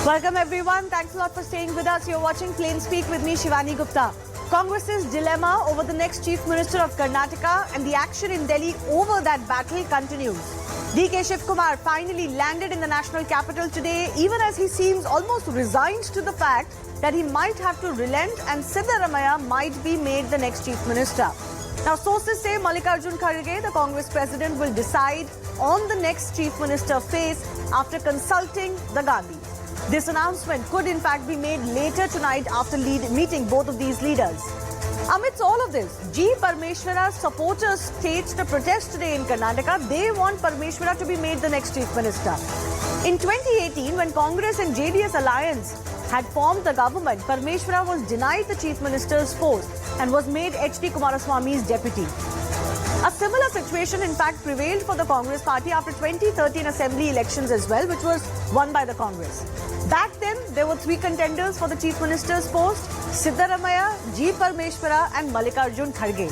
Welcome everyone. Thanks a lot for staying with us. You're watching Plain Speak with me, Shivani Gupta. Congress's dilemma over the next Chief Minister of Karnataka and the action in Delhi over that battle continues. DK Shivakumar finally landed in the national capital today, even as he seems almost resigned to the fact that he might have to relent and Siddaramaiah might be made the next Chief Minister. Now, sources say Mallikarjun Kharge, the Congress president, will decide on the next Chief Minister face after consulting the Gandhis. This announcement could in fact be made later tonight after meeting both of these leaders. Amidst all of this, G. Parmeshwara's supporters staged a protest today in Karnataka. They want Parmeshwara to be made the next Chief Minister. In 2018, when Congress and JDS alliance had formed the government, Parmeshwara was denied the Chief Minister's post and was made H.D. Kumaraswamy's deputy. A similar situation, in fact, prevailed for the Congress party after 2013 assembly elections as well, which was won by the Congress. Back then, there were three contenders for the Chief Minister's post: Siddaramaiah, G. Parmeshwara and Mallikarjun Kharge.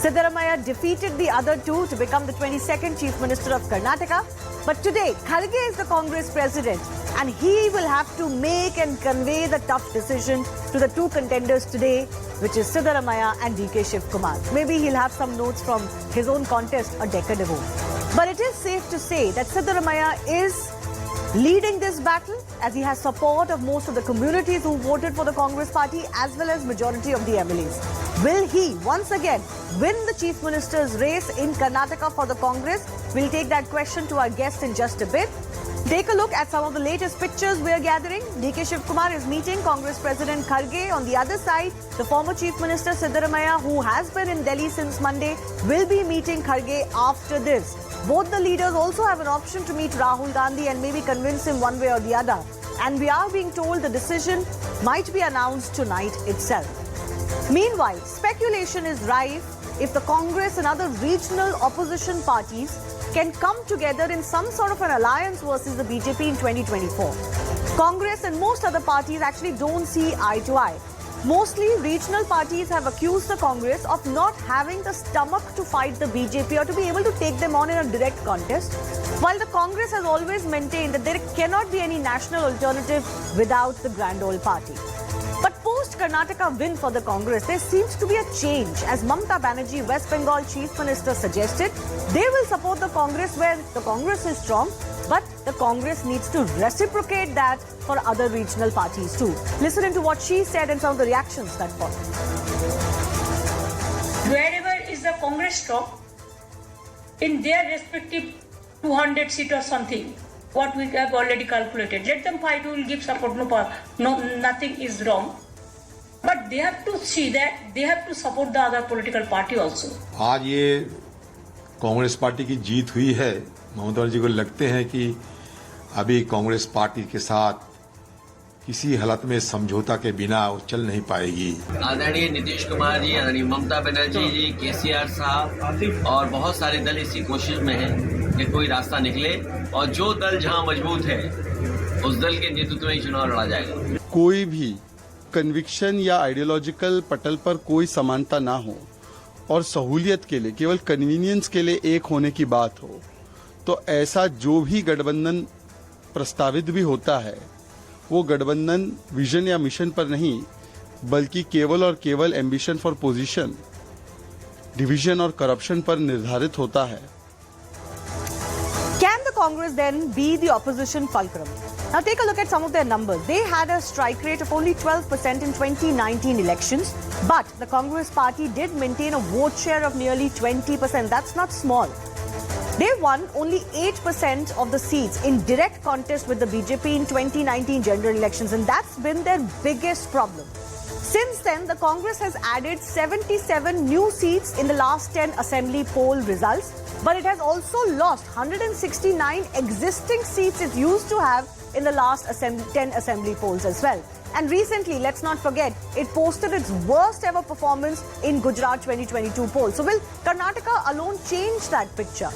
Siddaramaiah defeated the other two to become the 22nd Chief Minister of Karnataka. But today, Kharge is the Congress president and he will have to make and convey the tough decision to the two contenders today, which is Siddaramaiah and DK Shivakumar. Maybe he'll have some notes from his own contest a decade ago. But it is safe to say that Siddaramaiah is leading this battle as he has support of most of the communities who voted for the Congress party as well as majority of the MLAs. Will he once again win the Chief Minister's race in Karnataka for the Congress? We'll take that question to our guest in just a bit. Take a look at some of the latest pictures we are gathering. DK Shivakumar is meeting Congress President Kharge. On the other side, the former Chief Minister Siddaramaiah, who has been in Delhi since Monday, will be meeting Kharge after this. Both the leaders also have an option to meet Rahul Gandhi and maybe convince him one way or the other. And we are being told the decision might be announced tonight itself. Meanwhile, speculation is rife if the Congress and other regional opposition parties can come together in some sort of an alliance versus the BJP in 2024. Congress and most other parties actually don't see eye to eye. Mostly, regional parties have accused the Congress of not having the stomach to fight the BJP or to be able to take them on in a direct contest, while the Congress has always maintained that there cannot be any national alternative without the grand old party. But post-Karnataka win for the Congress, there seems to be a change. As Mamata Banerjee, West Bengal Chief Minister, suggested, they will support the Congress where the Congress is strong, but the Congress needs to reciprocate that for other regional parties too. Listen into what she said and some of the reactions that followed. Wherever is the Congress strong, in their respective 200 seat or something, what we have already calculated, let them fight, we will give support, nothing is wrong. But they have to see that they have to support the other political party also. आज ये Congress party की जीत हुई है। ममता जी को लगते हैं कि अभी कांग्रेस पार्टी के साथ किसी हालत में समझौता के बिना वो चल नहीं पाएगी। आदरणीय नीतीश कुमार जी, आदरणीय ममता बनर्जी जी, केसीआर साहब और बहुत सारे दल इसी कोशिश में हैं कि कोई रास्ता निकले और जो दल जहां मजबूत है उस दल के नेतृत्व में चुनाव लड़ा जाएगा। कोई भी कन्विक्शन या आइडियोलॉजिकल पटल पर कोई समानता ना हो और सहूलियत के लिए, केवल कन्वीनियंस के लिए एक होने की बात हो, तो ऐसा जो भी गठबंधन प्रस्तावित भी होता है वो गठबंधन विजन या मिशन पर नहीं बल्कि केवल और केवल एम्बिशन फॉर पोजीशन, डिवीजन और करप्शन पर निर्धारित होता है। Can the Congress then be the opposition fulcrum? Now take a look at some of their numbers. They had a strike rate of only 12% in 2019 elections, but the Congress party did maintain a vote share of nearly 20%. That's not small. They won only 8% of the seats in direct contest with the BJP in 2019 general elections, and that's been their biggest problem. Since then, the Congress has added 77 new seats in the last 10 assembly poll results, but it has also lost 169 existing seats it used to have in the last 10 assembly polls as well. And recently, let's not forget, it posted its worst ever performance in Gujarat 2022 poll. So will Karnataka alone change that picture?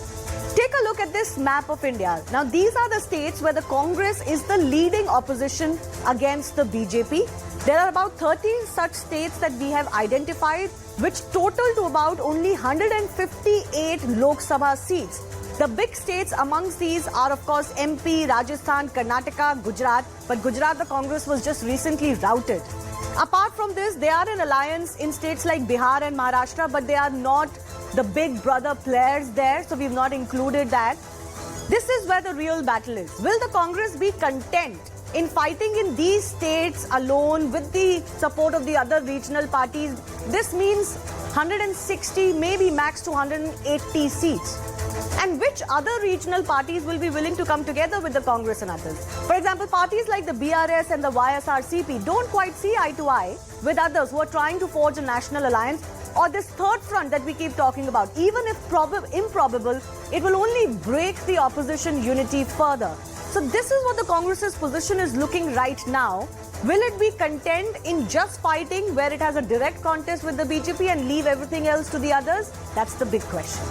Take a look at this map of India. Now, these are the states where the Congress is the leading opposition against the BJP. There are about 30 such states that we have identified, which total to about only 158 Lok Sabha seats. The big states amongst these are, of course, MP, Rajasthan, Karnataka, Gujarat. But Gujarat, the Congress was just recently routed. Apart from this, they are in alliance in states like Bihar and Maharashtra, but they are not the big brother players there, so we've not included that. This is where the real battle is. Will the Congress be content in fighting in these states alone with the support of the other regional parties? This means 160, maybe max to 180 seats. And which other regional parties will be willing to come together with the Congress and others? For example, parties like the BRS and the YSRCP don't quite see eye to eye with others who are trying to forge a national alliance, or this third front that we keep talking about. Even if improbable, it will only break the opposition unity further. So this is what the Congress's position is looking right now. Will it be content in just fighting where it has a direct contest with the BJP and leave everything else to the others? That's the big question.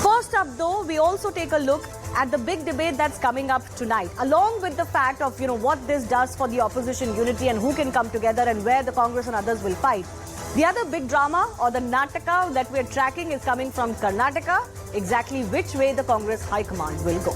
First up though, we also take a look at the big debate that's coming up tonight, along with the fact of, what this does for the opposition unity and who can come together and where the Congress and others will fight. The other big drama, or the Nataka that we're tracking, is coming from Karnataka. Exactly which way the Congress High Command will go.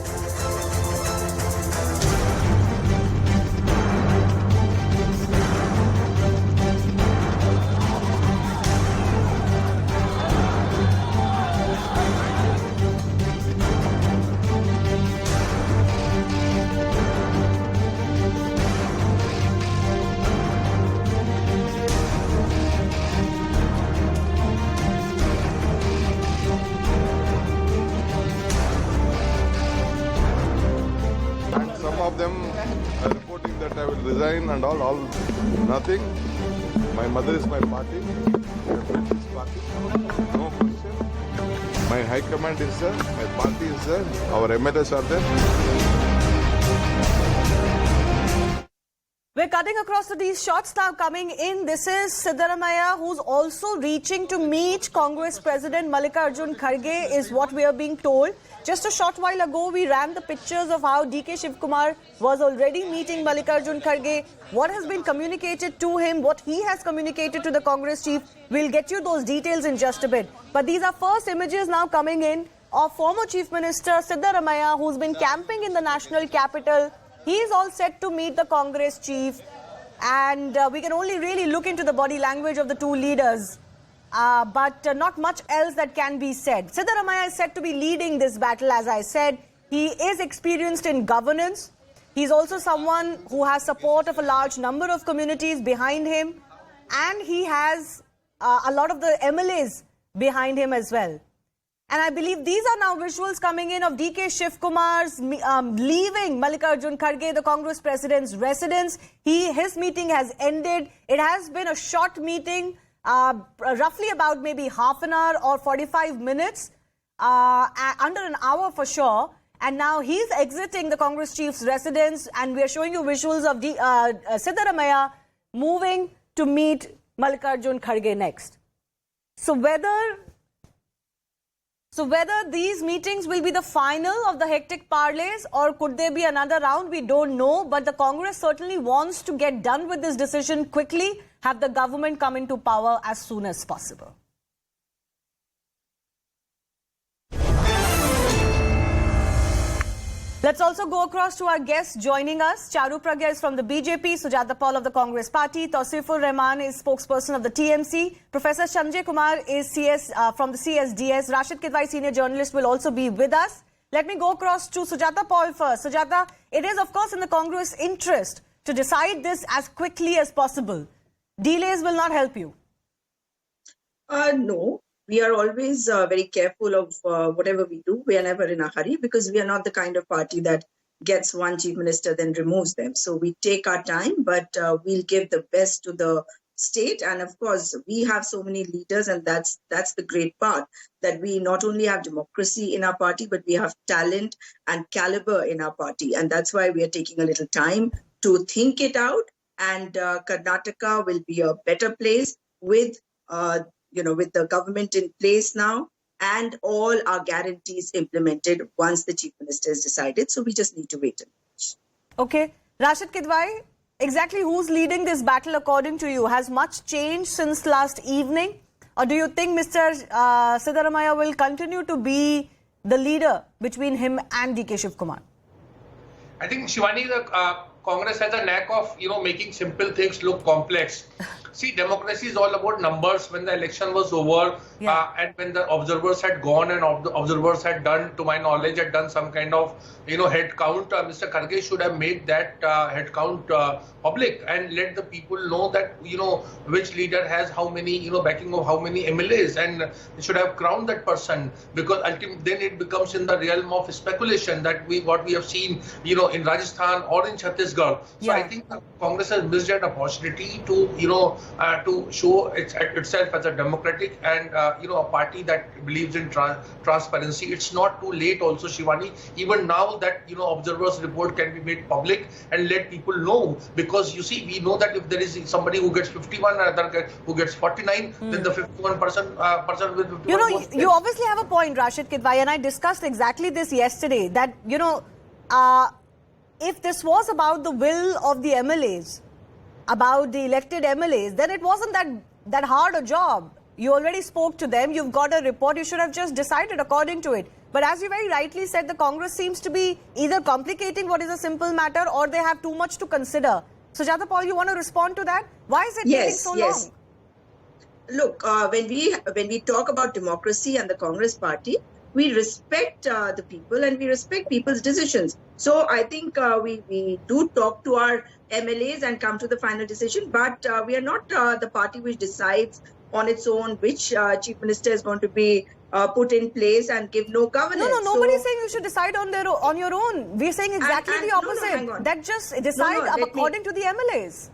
Of them are reporting that I will resign and all nothing. My mother is my party. I have built this party. No question. My high command is there. My party is there. Our MLAs are there. We're cutting across to these shots now coming in. This is Siddaramaiah, who's also reaching to meet Congress President Mallikarjun Kharge, is what we are being told. Just a short while ago, we ran the pictures of how DK Shivakumar was already meeting Mallikarjun Kharge, what has been communicated to him, what he has communicated to the Congress chief. We'll get you those details in just a bit. But these are first images now coming in of former Chief Minister Siddaramaiah, who's been camping in the national capital. He is all set to meet the Congress chief, and we can only really look into the body language of the two leaders. But not much else that can be said. Siddaramaiah is said to be leading this battle, as I said. He is experienced in governance. He's also someone who has support of a large number of communities behind him. And he has a lot of the MLAs behind him as well. And I believe these are now visuals coming in of DK Shivakumar's leaving Mallikarjun Kharge, the Congress president's residence. His meeting has ended. It has been a short meeting. Roughly about maybe half an hour or 45 minutes, under an hour for sure. And now he's exiting the Congress chief's residence, and we are showing you visuals of Siddaramaiah moving to meet Mallikarjun Kharge next. So whether these meetings will be the final of the hectic parlays, or could there be another round, we don't know. But the Congress certainly wants to get done with this decision quickly, have the government come into power as soon as possible. Let's also go across to our guests joining us. Charu Pragya is from the BJP, Sujata Paul of the Congress Party, Tausifur Rahman is spokesperson of the TMC, Professor Sanjay Kumar is from the CSDS, Rashid Kidwai, senior journalist, will also be with us. Let me go across to Sujata Paul first. Sujata, it is of course in the Congress interest to decide this as quickly as possible. Delays will not help you. No. We are always very careful of whatever we do. We are never in a hurry because we are not the kind of party that gets one chief minister then removes them. So we take our time, but we'll give the best to the state. And of course, we have so many leaders, and that's the great part, that we not only have democracy in our party, but we have talent and caliber in our party. And that's why we are taking a little time to think it out. And Karnataka will be a better place with with the government in place now and all our guarantees implemented once the chief minister has decided. So we just need to wait. Okay. Rashid Kidwai, exactly who's leading this battle according to you? Has much changed since last evening? Or do you think Mr. Siddaramaiah will continue to be the leader between him and DK Shivakumar? I think, Shivani, the Congress has a knack of, making simple things look complex. See, democracy is all about numbers. When the election was over, and when the observers had gone and the observers had done, to my knowledge, had done some kind of, head count, Mr. Kharge should have made that head count public and let the people know that, which leader has how many, backing of how many MLAs, and should have crowned that person, because ultimately then it becomes in the realm of speculation that what we have seen, in Rajasthan or in Chhattisgarh. So I think Congress has missed an opportunity to, to show itself as a democratic and, a party that believes in transparency. It's not too late also, Shivani. Even now that, observers report can be made public and let people know, because you see, we know that if there is somebody who gets 51 and another who gets 49, then the 51 person with 51 you obviously have a point, Rashid Kidwai, and I discussed exactly this yesterday, that, if this was about the will of the MLAs, about the elected MLAs, then it wasn't that hard a job. You already spoke to them, you've got a report, you should have just decided according to it. But as you very rightly said, the Congress seems to be either complicating what is a simple matter or they have too much to consider. Sujata Paul, you want to respond to that? Why is it taking so long? Look, when we talk about democracy and the Congress party, we respect the people and we respect people's decisions. So I think we do talk to our MLAs and come to the final decision, but we are not the party which decides on its own which chief minister is going to be put in place and give no governance. No, nobody's saying you should decide on your own. We're saying exactly the opposite. That just decide according to the MLAs.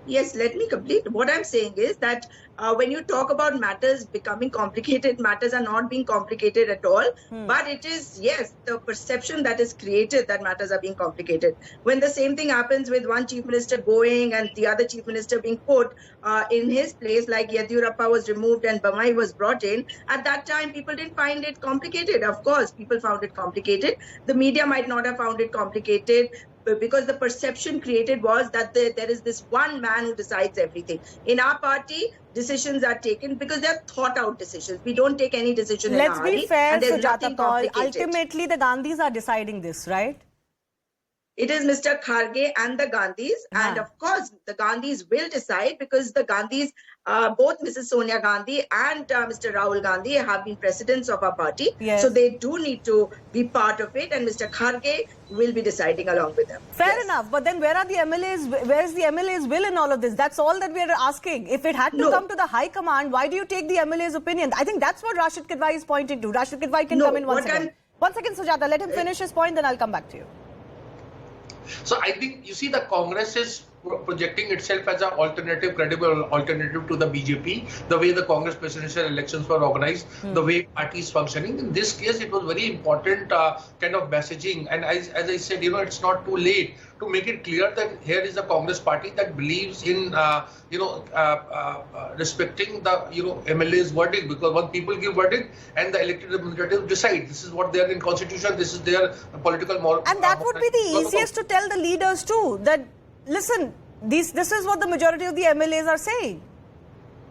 Yes, let me complete. What I'm saying is that when you talk about matters becoming complicated, matters are not being complicated at all. But it is, yes, the perception that is created that matters are being complicated. When the same thing happens with one chief minister going and the other chief minister being put in his place, like Yediyurappa was removed and Bamai was brought in, at that time people didn't find it complicated. Of course, people found it complicated. The media might not have found it complicated, because the perception created was that there is this one man who decides everything. In our party, decisions are taken because they are thought out decisions. We don't take any decision in a hurry. Let's be fair, Sujata Paul. Ultimately, the Gandhis are deciding this, right? It is Mr. Kharge and the Gandhis. And of course, the Gandhis will decide, because the Gandhis, both Mrs. Sonia Gandhi and Mr. Rahul Gandhi have been presidents of our party. So they do need to be part of it. And Mr. Kharge will be deciding along with them. Fair enough. But then where are the MLAs? Where is the MLA's will in all of this? That's all that we are asking. If it had to come to the High Command, why do you take the MLA's opinion? I think that's what Rashid Kidwai is pointing to. Rashid Kidwai can come in one second. One second, Sujata. Let him finish his point, then I'll come back to you. So I think, you see, the Congress is projecting itself as an alternative, credible alternative to the BJP, the way the Congress presidential elections were organized, the way parties functioning. In this case, it was very important kind of messaging. And as I said, it's not too late to make it clear that here is a Congress party that believes in, respecting the, MLA's verdict, because when people give verdict and the elected representatives decide, this is what they are in constitution, this is their political moral. And that would be the easiest to tell the leaders too, that listen, this is what the majority of the MLAs are saying,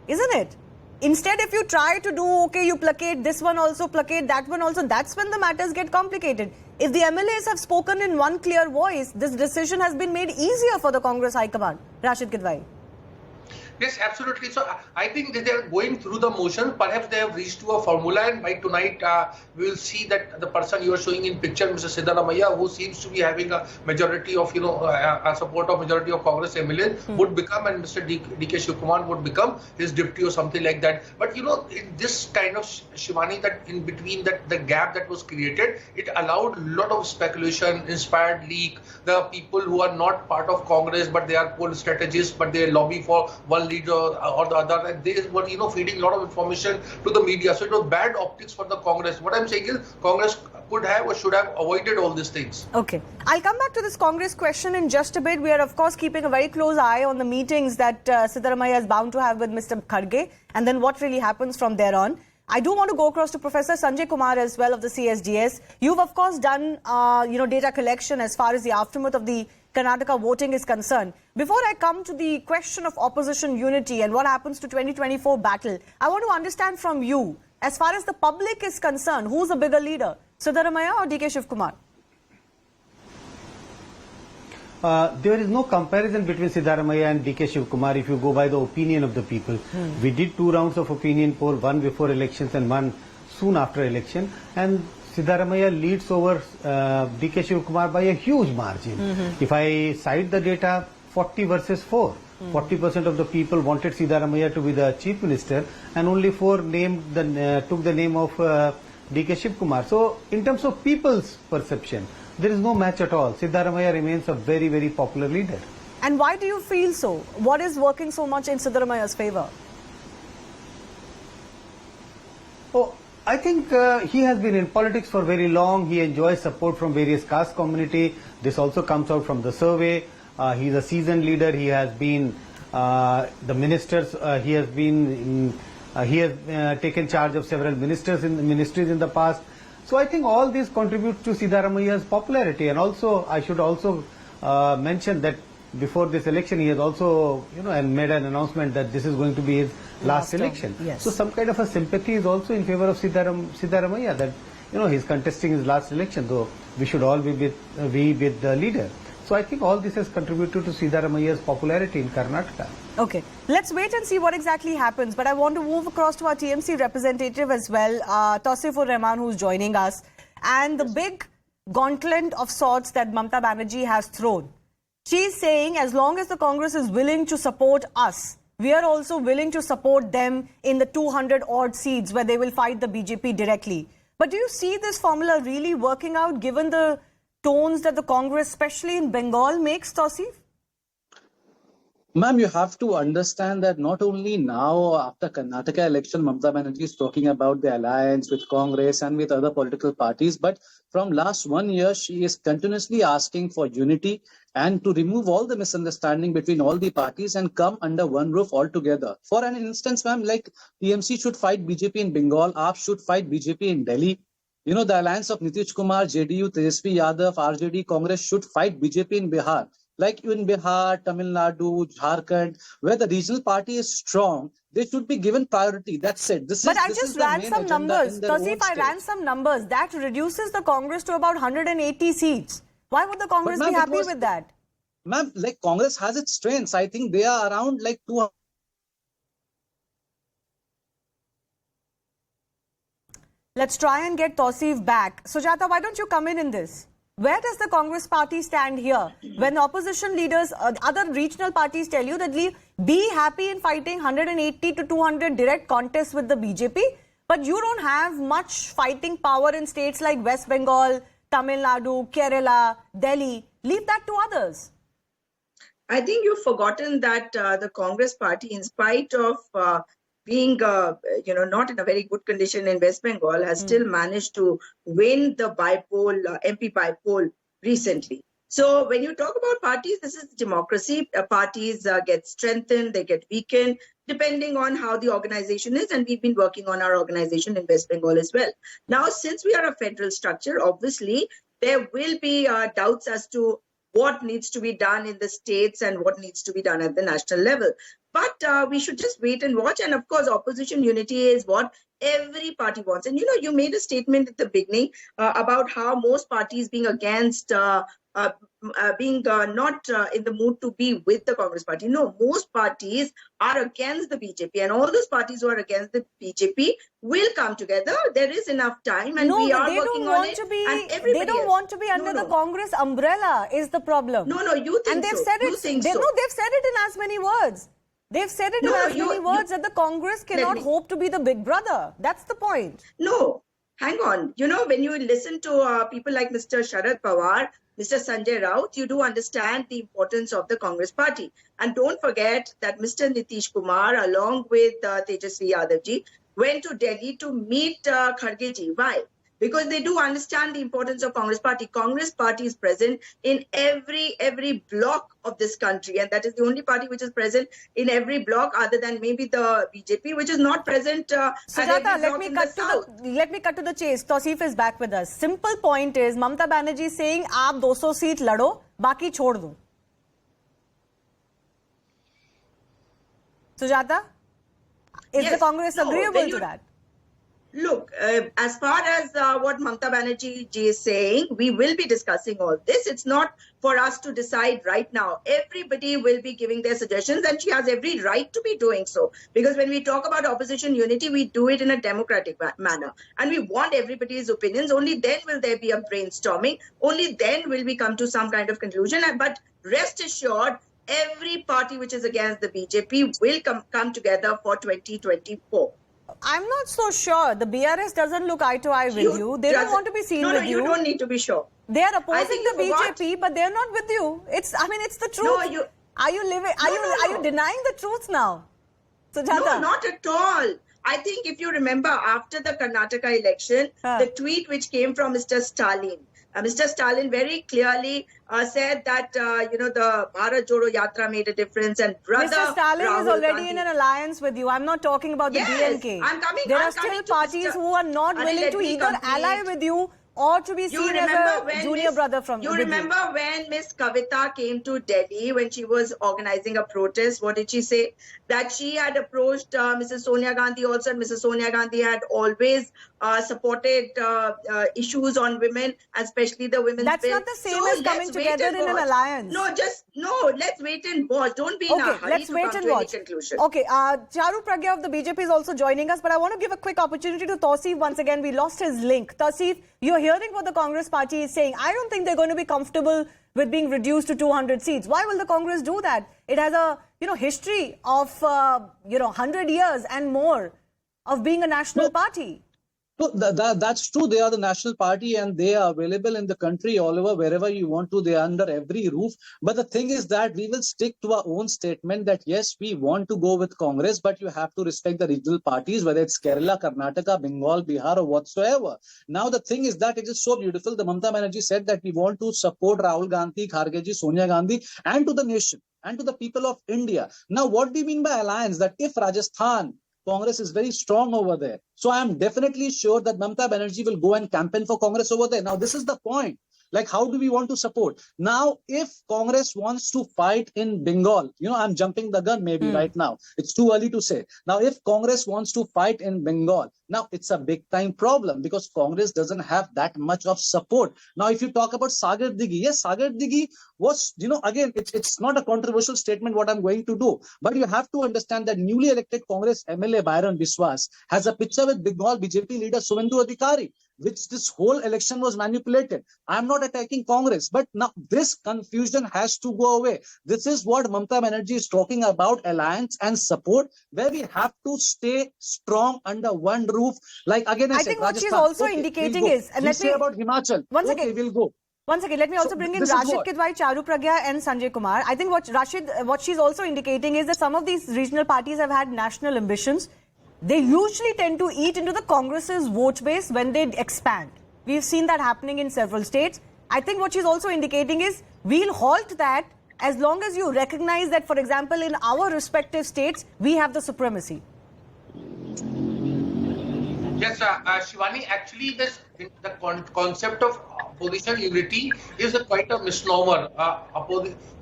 isn't it? Instead, if you try to do, okay, you placate this one also, placate that one also, that's when the matters get complicated. If the MLAs have spoken in one clear voice, this decision has been made easier for the Congress High Command. Rashid Kidwai. Yes, absolutely. So I think that they are going through the motion. Perhaps they have reached to a formula, and by tonight we will see that the person you are showing in picture, Mr. Siddaramaiah, who seems to be having a majority of, a support of majority of Congress MLAs, would become, and Mr. DK Shivakumar would become his deputy or something like that. But in this kind of, Shivani, that in between that the gap that was created, it allowed a lot of speculation, inspired leak. The people who are not part of Congress, but they are poll strategists, but they lobby for one leader or the other, and they were feeding a lot of information to the media. So it was bad optics for the Congress. What I'm saying is Congress could have or should have avoided all these things. Okay, I'll come back to this Congress question in just a bit. We are of course keeping a very close eye on the meetings that Siddaramaiah is bound to have with Mr. Kharge, and then what really happens from there on. I do want to go across to Professor Sanjay Kumar as well of the CSDS. You've of course done data collection as far as the aftermath of the Karnataka voting is concerned. Before I come to the question of opposition unity and what happens to 2024 battle, I want to understand from you, as far as the public is concerned, who's a bigger leader? Siddaramaiah or DK Shivakumar? There is no comparison between Siddaramaiah and DK Shivakumar if you go by the opinion of the people. We did 2 rounds of opinion poll, one before elections and one soon after election, and Siddaramaiah leads over DK Shivakumar by a huge margin. If I cite the data, 40 versus 4. 40% of the people wanted Siddaramaiah to be the chief minister, and only 4 took the name of DK Shivakumar. So, in terms of people's perception, there is no match at all. Siddaramaiah remains a very, very popular leader. And why do you feel so? What is working so much in Siddaramaiah's favour? Oh, I think he has been in politics for very long. He enjoys support from various caste community. This also comes out from the survey. He is a seasoned leader. He has been the ministers. He has taken charge of several ministries in the past. So I think all these contribute to Siddaramaiah's popularity. And also, I should also mention that before this election, he has also, made an announcement that this is going to be his last election. Yes. So some kind of a sympathy is also in favor of Siddaramaiah that, he's contesting his last election, though we should all be with the leader. So I think all this has contributed to Siddaramaiah's popularity in Karnataka. Okay, let's wait and see what exactly happens. But I want to move across to our TMC representative as well, Tussle, who's joining us. And the big gauntlet of sorts that Mamata Banerjee has thrown. She's saying as long as the Congress is willing to support us, we are also willing to support them in the 200 odd seats where they will fight the BJP directly. But do you see this formula really working out given the tones that the Congress, especially in Bengal, makes, Tausif? Ma'am, you have to understand that not only now after Karnataka election, Mamata Banerjee is talking about the alliance with Congress and with other political parties, but from last 1 year, she is continuously asking for unity and to remove all the misunderstanding between all the parties and come under one roof altogether. For an instance, ma'am, like TMC should fight BJP in Bengal, AAP should fight BJP in Delhi. The alliance of Nitish Kumar, JDU, Tejasvi Yadav, RJD, Congress should fight BJP in Bihar. Like in Bihar, Tamil Nadu, Jharkhand, where the regional party is strong, they should be given priority. That's it. I just ran some numbers. Tausif, I ran some numbers. That reduces the Congress to about 180 seats. Why would the Congress be happy with that? Ma'am, like Congress has its strengths. I think they are around like 200. Let's try and get Tausif back. Sujata, why don't you come in this? Where does the Congress party stand here? When opposition leaders, other regional parties tell you that be happy in fighting 180 to 200 direct contests with the BJP, but you don't have much fighting power in states like West Bengal, Tamil Nadu, Kerala, Delhi. Leave that to others. I think you've forgotten that the Congress party, in spite of being, not in a very good condition in West Bengal, has still managed to win the MP by-poll recently. So when you talk about parties, this is democracy. Parties get strengthened, they get weakened, depending on how the organization is. And we've been working on our organization in West Bengal as well. Now, since we are a federal structure, obviously, there will be doubts as to what needs to be done in the states and what needs to be done at the national level. But we should just wait and watch. And of course, opposition unity is what every party wants. And you made a statement at the beginning about how most parties being against, being not in the mood to be with the Congress party. No, most parties are against the BJP, and all those parties who are against the BJP will come together. There is enough time, and we are working on it. They don't want to be under the Congress umbrella is the problem. No, you think and they've so. said it. They've said it in as many words. They've said it in as many words that the Congress cannot hope to be the big brother. That's the point. No, hang on. When you listen to people like Mr. Sharad Pawar, Mr. Sanjay Raut, you do understand the importance of the Congress party. And don't forget that Mr. Nitish Kumar, along with Tejasvi Yadav ji, went to Delhi to meet Kharge ji. Why? Because they do understand the importance of Congress party. Congress party is present in every block of this country, and that is the only party which is present in every block other than maybe the BJP, which is not present Sujata, let me cut to the chase. Tausif is back with us. Simple point is, Mamata Banerjee is saying, "Aap 200 seat lado, baki chhod do." Sujata, is the Congress agreeable to that? Look, as far as what Mamata Banerjee ji is saying, we will be discussing all this. It's not for us to decide right now. Everybody will be giving their suggestions, and she has every right to be doing so. Because when we talk about opposition unity, we do it in a democratic manner. And we want everybody's opinions. Only then will there be a brainstorming. Only then will we come to some kind of conclusion. But rest assured, every party which is against the BJP will come together for 2024. I'm not so sure. The BRS doesn't look eye to eye with you. They don't want to be seen with you. No, you don't need to be sure. They are opposing the BJP, but they're not with you. It's the truth. No, are you denying the truth now, Sujata? No, not at all. I think if you remember, after the Karnataka election, the tweet which came from Mr. Stalin, Mr. Stalin very clearly said that, the Bharat Jodo Yatra made a difference, and brother Mr. Stalin Rahul is already Gandhi, in an alliance with you. I'm not talking about the DNK. There are still parties who are not willing to either ally with you or to be seen as a junior brother from you. Remember when Miss Kavita came to Delhi when she was organizing a protest? What did she say? That she had approached Mrs. Sonia Gandhi also, and Mrs. Sonia Gandhi had always supported issues on women, especially the women's That's bill. not the same as coming together in an alliance. No, let's wait and watch. Don't be in a hurry let's to wait come and to watch. any conclusion. Okay, Charu Pragya of the BJP is also joining us, but I want to give a quick opportunity to Tausif once again. We lost his link. Tausif, you're hearing what the Congress party is saying. I don't think they're going to be comfortable with being reduced to 200 seats. Why will the Congress do that? It has a history of 100 years and more of being a national party. No, that's true. They are the national party and they are available in the country all over, wherever you want to. They are under every roof. But the thing is that we will stick to our own statement that yes, we want to go with Congress, but you have to respect the regional parties, whether it's Kerala, Karnataka, Bengal, Bihar or whatsoever. Now, the thing is that it is so beautiful. The Mamata Banerjee said that we want to support Rahul Gandhi, Khargeji, Sonia Gandhi and to the nation and to the people of India. Now, what do you mean by alliance? That if Rajasthan, Congress is very strong over there. So I am definitely sure that Mamata Banerjee will go and campaign for Congress over there. Now, this is the point. Like, how do we want to support? Now, if Congress wants to fight in Bengal, I'm jumping the gun maybe right now. It's too early to say. Now, if Congress wants to fight in Bengal, now it's a big time problem because Congress doesn't have that much of support. Now, if you talk about Sagar Dighi, yes, Sagar Dighi was, again, it's not a controversial statement what I'm going to do. But you have to understand that newly elected Congress MLA Byron Biswas has a picture with Bengal BJP leader Suvendu Adhikari, which this whole election was manipulated. I'm not attacking Congress, but now this confusion has to go away. This is what Mamata Banerjee is talking about, alliance and support, where we have to stay strong under one roof. Like again, I think what Rajasthan, she's also indicating is, and let me say about Himachal. We'll go. Once again, let me also bring in Rashid Kidwai, Charu Pragya and Sanjay Kumar. I think what she's also indicating is that some of these regional parties have had national ambitions. They usually tend to eat into the Congress's vote base when they expand. We've seen that happening in several states. I think what she's also indicating is we'll halt that as long as you recognize that, for example, in our respective states, we have the supremacy. Yes, Shivani, actually the concept of opposition unity is quite a misnomer.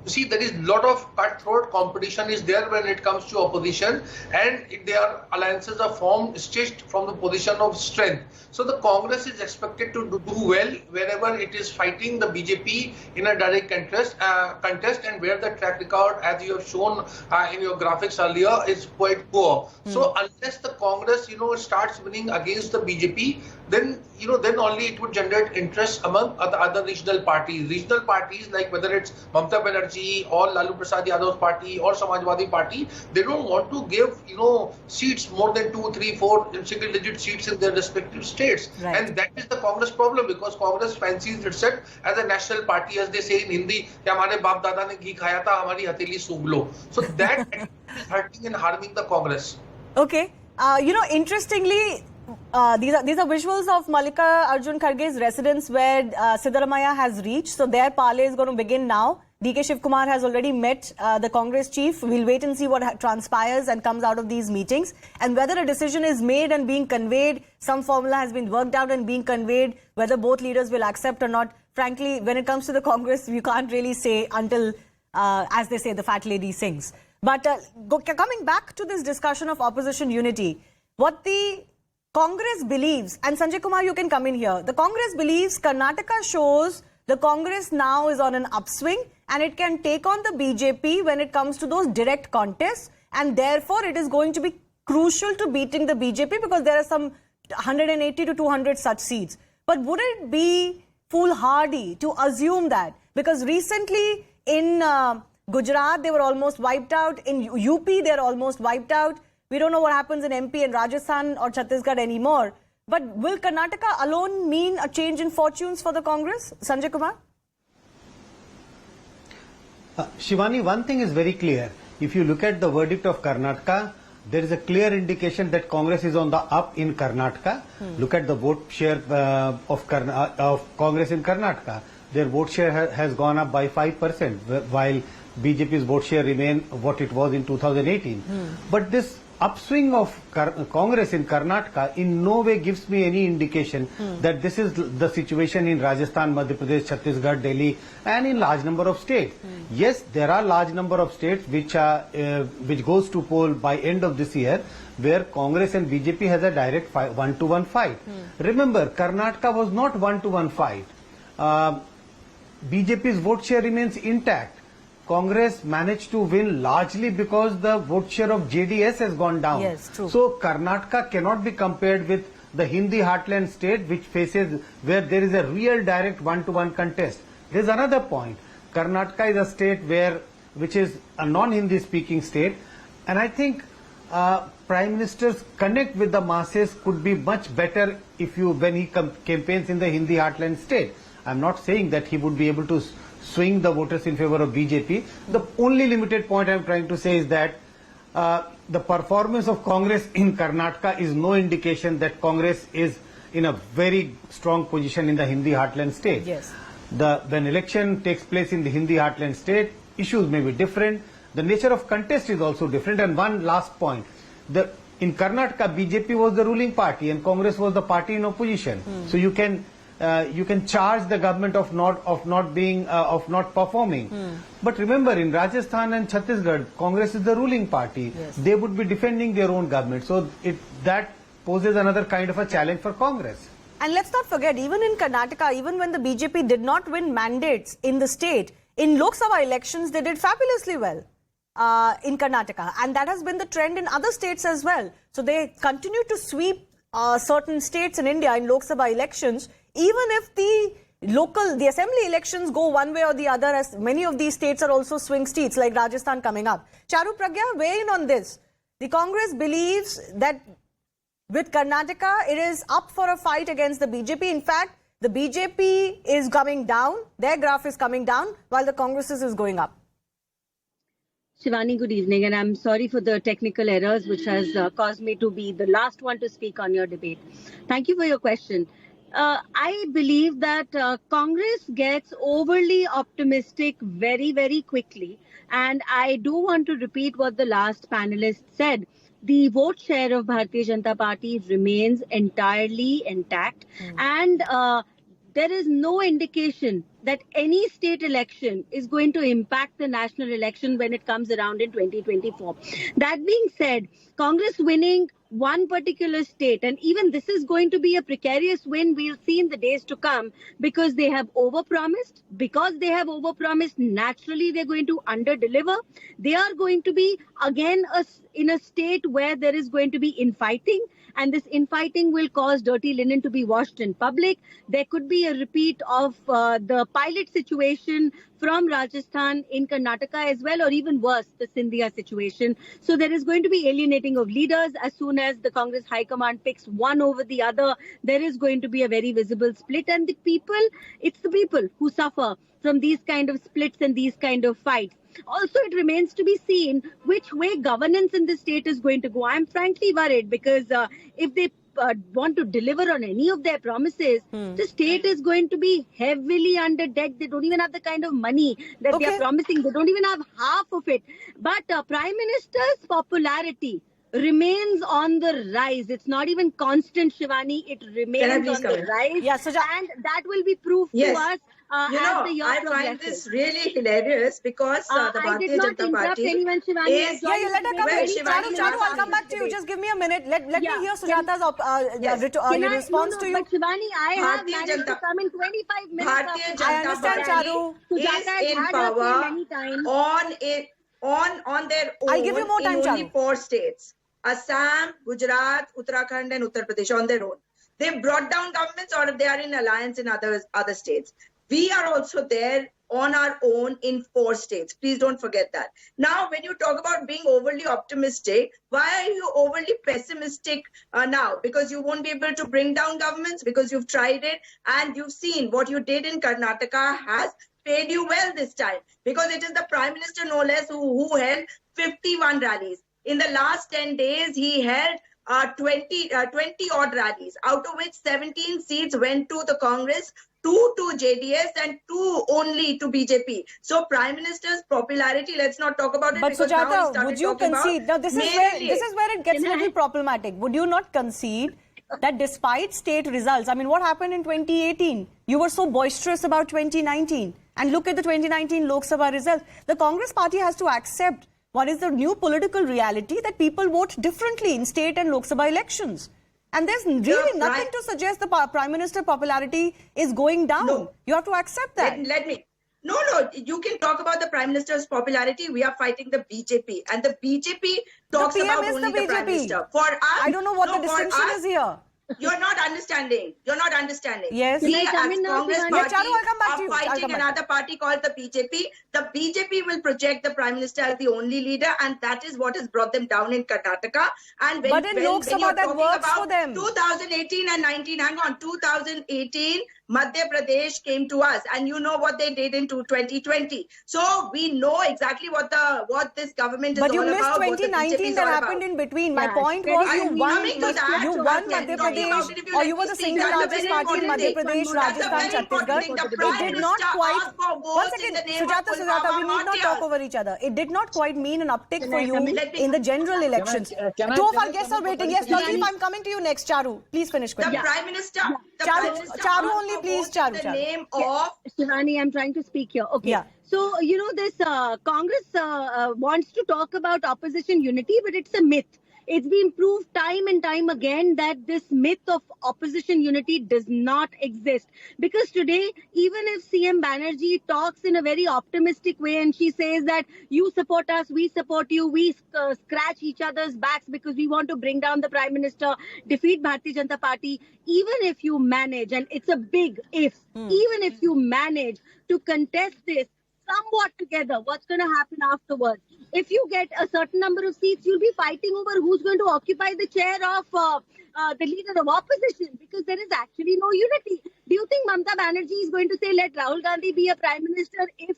You see, there is a lot of cutthroat competition is there when it comes to opposition, and their alliances are formed stitched from the position of strength. So the Congress is expected to do well wherever it is fighting the BJP in a direct contest, and where the track record, as you have shown in your graphics earlier, is quite poor. So unless the Congress, starts winning against the BJP, then only it would generate interest among other regional parties. Regional parties, like whether it's Mamata Banerjee or Lalu Prasad Yadav's party or Samajwadi Party, they don't want to give seats more than 2, 3, 4 single-digit seats in their respective states. Right. And that is the Congress problem, because Congress fancies itself as a national party, as they say in Hindi, कि हमारे बाप दादा ने घी खाया था, हमारी हथेली सूंघ लो. So that is hurting and harming the Congress. Okay, interestingly, these are visuals of Mallika Arjun Kharge's residence where Siddaramaiah has reached. So their parley is going to begin now. DK Shivakumar has already met the Congress chief. We'll wait and see what transpires and comes out of these meetings. And whether a decision is made and being conveyed, some formula has been worked out and being conveyed, whether both leaders will accept or not. Frankly, when it comes to the Congress, you can't really say until, as they say, the fat lady sings. But coming back to this discussion of opposition unity, what the Congress believes, and Sanjay Kumar, you can come in here. The Congress believes Karnataka shows the Congress now is on an upswing and it can take on the BJP when it comes to those direct contests, and therefore it is going to be crucial to beating the BJP because there are some 180 to 200 such seats. But would it be foolhardy to assume that? Because recently in Gujarat, they were almost wiped out. In UP, they're almost wiped out. We don't know what happens in MP and Rajasthan or Chhattisgarh anymore. But will Karnataka alone mean a change in fortunes for the Congress? Sanjay Kumar? Shivani, one thing is very clear. If you look at the verdict of Karnataka, there is a clear indication that Congress is on the up in Karnataka. Look at the vote share of Congress in Karnataka. Their vote share has gone up by 5%, while BJP's vote share remain what it was in 2018. But this upswing of Congress in Karnataka in no way gives me any indication that this is the situation in Rajasthan, Madhya Pradesh, Chhattisgarh, Delhi, and in large number of states. Yes, there are large number of states which goes to poll by end of this year, where Congress and BJP has a direct 1-to-1 fight. Remember, Karnataka was not 1-to-1 fight. BJP's vote share remains intact. Congress managed to win largely because the vote share of JDS has gone down. Yes, true. So Karnataka cannot be compared with the Hindi heartland state, which faces where there is a real direct 1-to-1 contest. There is another point. Karnataka is a state which is a non-Hindi speaking state, and I think Prime Minister's connect with the masses could be much better when he campaigns in the Hindi heartland state. I'm not saying that he would be able to swing the voters in favor of BJP. The only limited point I'm trying to say is that the performance of Congress in Karnataka is no indication that Congress is in a very strong position in the Hindi heartland state. Yes. When election takes place in the Hindi heartland state, issues may be different. The nature of contest is also different. And one last point. In Karnataka, BJP was the ruling party and Congress was the party in opposition. So you can charge the government of not performing. But remember, in Rajasthan and Chhattisgarh, Congress is the ruling party. Yes. They would be defending their own government. So that poses another kind of a challenge for Congress. And let's not forget, even in Karnataka, even when the BJP did not win mandates in the state, in Lok Sabha elections, they did fabulously well in Karnataka. And that has been the trend in other states as well. So they continue to sweep certain states in India in Lok Sabha elections, even if the assembly elections go one way or the other, as many of these states are also swing states like Rajasthan coming up. Charu Pragya, weigh in on this. The Congress believes that with Karnataka, it is up for a fight against the BJP. In fact, the BJP is coming down, their graph is coming down, while the Congress's is going up. Shivani, good evening, and I'm sorry for the technical errors which has caused me to be the last one to speak on your debate. Thank you for your question. I believe that Congress gets overly optimistic very, very quickly. And I do want to repeat what the last panelist said. The vote share of Bharatiya Janata Party remains entirely intact. And there is no indication that any state election is going to impact the national election when it comes around in 2024. That being said, Congress winning one particular state, and even this is going to be a precarious win we'll see in the days to come, because they have overpromised. Because they have overpromised, naturally they're going to underdeliver. They are going to be again in a state where there is going to be infighting, and this infighting will cause dirty linen to be washed in public. There could be a repeat of the pilot situation from Rajasthan in Karnataka as well, or even worse, the Scindia situation. So there is going to be alienating of leaders. As soon as the Congress High Command picks one over the other, there is going to be a very visible split. And the people, it's the people who suffer from these kind of splits and these kind of fights. Also, it remains to be seen which way governance in the state is going to go. I'm frankly worried, because if they want to deliver on any of their promises, the state is going to be heavily under debt. They don't even have the kind of money that they are promising. They don't even have half of it. But Prime Minister's popularity remains on the rise. It's not even constant, Shivani. It remains on the rise. Yeah, Suja. And that will be proof to us as the year I progresses. find this really hilarious because the I did Bharatiya not Janata interrupt Party anyone, Shivani. I is... joined let her come Well, in. Shivani, Charu, I'll come back to you. Just give me a minute. Let me hear Sujata's response to you. But Shivani, I have Bharatiya managed to Janata- come in 25 minutes. Bharatiya after I Janata understand, Party Charu. Sujata has is in had her say power many times. on their own I'll give you more time, in only Charu. 4 states: Assam, Gujarat, Uttarakhand, and Uttar Pradesh on their own. They've brought down governments, or they are in alliance in other states. We are also there on our own in 4 states. Please don't forget that. Now, when you talk about being overly optimistic, why are you overly pessimistic now? Because you won't be able to bring down governments, because you've tried it and you've seen what you did in Karnataka has paid you well this time, because it is the Prime Minister, no less, who held 51 rallies. In the last 10 days, he held 20 odd rallies, out of which 17 seats went to the Congress, 2 to JDS, and 2 only to BJP. So Prime Minister's popularity, let's not talk about it. But because now he Sujata, started would you talking concede? Now, about this is where it gets a little problematic. Would you not concede that despite state results, I mean, what happened in 2018? You were so boisterous about 2019. And look at the 2019 Lok Sabha results. The Congress party has to accept what is the new political reality, that people vote differently in state and Lok Sabha elections. And there's really nothing to suggest the Prime Minister popularity is going down. No. You have to accept that. Let me. No, you can talk about the Prime Minister's popularity. We are fighting the BJP. And the BJP talks the PM about is only the the Prime BJP. Minister. For us, I don't know what the distinction is here. You're not understanding. Yes. We Can I as come in now, Congress Shivani? party Charu, I'll come back to are you. I'll fighting come back. another party called the BJP. The BJP will project the Prime Minister as the only leader, and that is what has brought them down in Karnataka. And But in Lok Sabha, you're that talking works about for them. 2018 and 19, hang on, 2018, Madhya Pradesh came to us, and you know what they did in 2020. So we know exactly what this government is But you all missed about. what the 2019 BJP is that all happened about. in between. My Yeah, point very was good. you won Coming to that, you I'm won talking Madhya about Pradesh, it, if you or let you were me the speak, single that's a largest very party in important Madhya thing. Pradesh, That's a Rajasthan, very important Chhattisgarh. thing. The It Prime did not Minister quite. asked for One votes second, in the name of Sujata, Pulwama, we need not not talk yours. over each other. It did not quite mean an uptick Can for I you come in? in the general elections. can I- Two of can our I guests come are in for waiting. Yes, 30 Latif, I'm coming to you next. Charu, please finish The quickly. Prime Minister, the Charu, Prime Minister Charu asked only, for please, votes Charu, in the Charu. name of... Shivani, I'm trying to speak here. Okay. Yeah. So, this Congress wants to talk about opposition unity, but it's a myth. It's been proved time and time again that this myth of opposition unity does not exist. Because today, even if CM Banerjee talks in a very optimistic way and she says that you support us, we support you, we scratch each other's backs because we want to bring down the Prime Minister, defeat Bharatiya Janata Party, even if you manage, and it's a big if, even if you manage to contest this somewhat together, what's going to happen afterwards? If you get a certain number of seats, you'll be fighting over who's going to occupy the chair of the leader of opposition, because there is actually no unity. Do you think Mamata Banerjee is going to say, let Rahul Gandhi be a prime minister if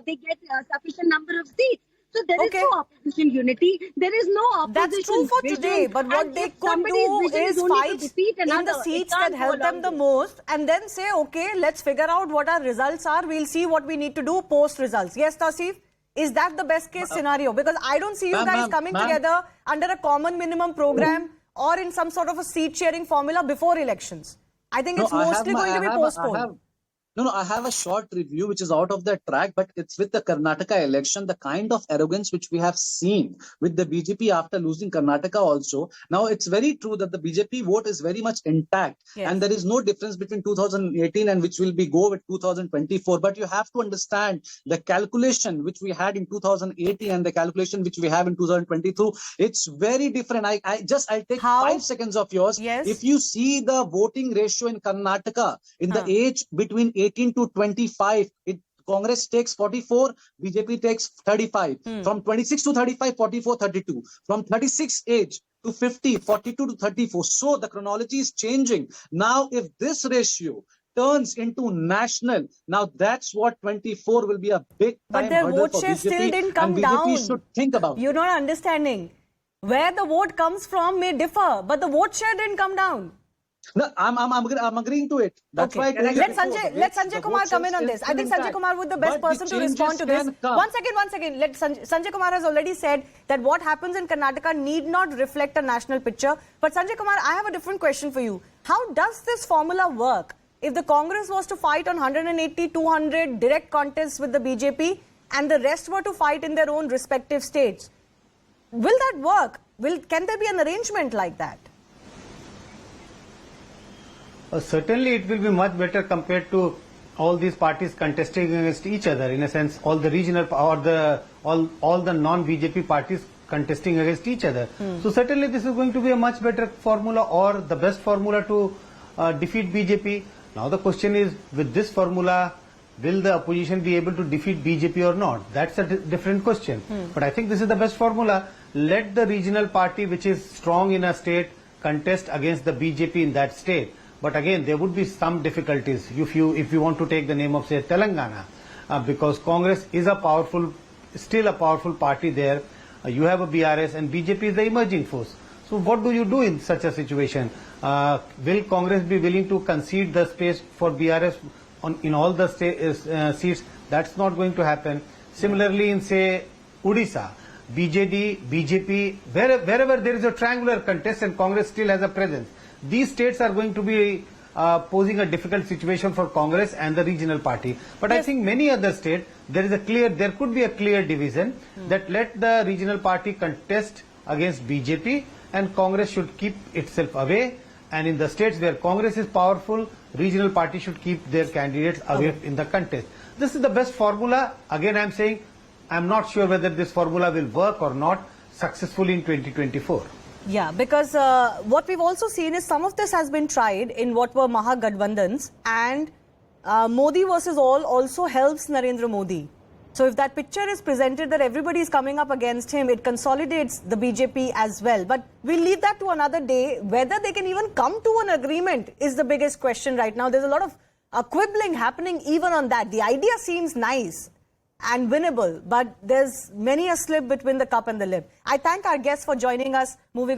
they get a sufficient number of seats? So there is no opposition unity. There is no opposition. That's true for vision. today, but what And they if could somebody's do vision is only to fight defeat in another, the it seats can't that go help them along the with. most, and then say, okay, let's figure out what our results are. We'll see what we need to do post results. Yes, Tasif? Is that the best case scenario? Because I don't see you guys coming together under a common minimum program or in some sort of a seat sharing formula before elections. I think it's mostly going to be postponed. I have a short review which is out of the track, but it's with the Karnataka election, the kind of arrogance which we have seen with the BJP after losing Karnataka also. Now, it's very true that the BJP vote is very much intact, and there is no difference between 2018 and which will be go with 2024. But you have to understand the calculation which we had in 2018 and the calculation which we have in 2022. It's very different. I'll take 5 seconds of yours. Yes. If you see the voting ratio in Karnataka in the age between 18 to 25, Congress takes 44, BJP takes 35. From 26 to 35, 44, 32. From 36 age to 50, 42 to 34. So the chronology is changing. Now, if this ratio turns into national, now that's what 24 will be a big time. But their vote share still didn't come down. BJP should think about You're not understanding. Where the vote comes from may differ, but the vote share didn't come down. No, I'm agreeing to it. That's why I told you Let before. Sanjay Kumar come in on this. I think Sanjay Kumar would be the best person to respond to this. One second. Let Sanjay Kumar has already said that what happens in Karnataka need not reflect a national picture. But Sanjay Kumar, I have a different question for you. How does this formula work? if the Congress was to fight on 180, 200 direct contests with the BJP and the rest were to fight in their own respective states, will that work? Can there be an arrangement like that? Certainly it will be much better compared to all these parties contesting against each other. In a sense, all the regional or all the non-BJP parties contesting against each other. So certainly this is going to be a much better formula, or the best formula to defeat BJP. Now the question is, with this formula, will the opposition be able to defeat BJP or not? That's a different question. But I think this is the best formula. Let the regional party which is strong in a state contest against the BJP in that state. But again, there would be some difficulties if you want to take the name of, say, Telangana, because Congress is still a powerful party there. You have a BRS and BJP is the emerging force. So what do you do in such a situation? Will Congress be willing to concede the space for BRS in all the seats? That's not going to happen. Similarly, in, say, Odisha, BJD, BJP, wherever there is a triangular contest and Congress still has a presence, these states are going to be posing a difficult situation for Congress and the regional party. But yes, I think many other states, there could be a clear division that let the regional party contest against BJP and Congress should keep itself away. And in the states where Congress is powerful, regional party should keep their candidates away in the contest. This is the best formula. Again, I'm saying, I'm not sure whether this formula will work or not successfully in 2024. Yeah, because what we've also seen is some of this has been tried in what were Mahagadbandhans, and Modi versus all also helps Narendra Modi. So if that picture is presented that everybody is coming up against him, it consolidates the BJP as well. But we'll leave that to another day. Whether they can even come to an agreement is the biggest question right now. There's a lot of quibbling happening even on that. The idea seems nice and winnable, but there's many a slip between the cup and the lip. I thank our guests for joining us. Moving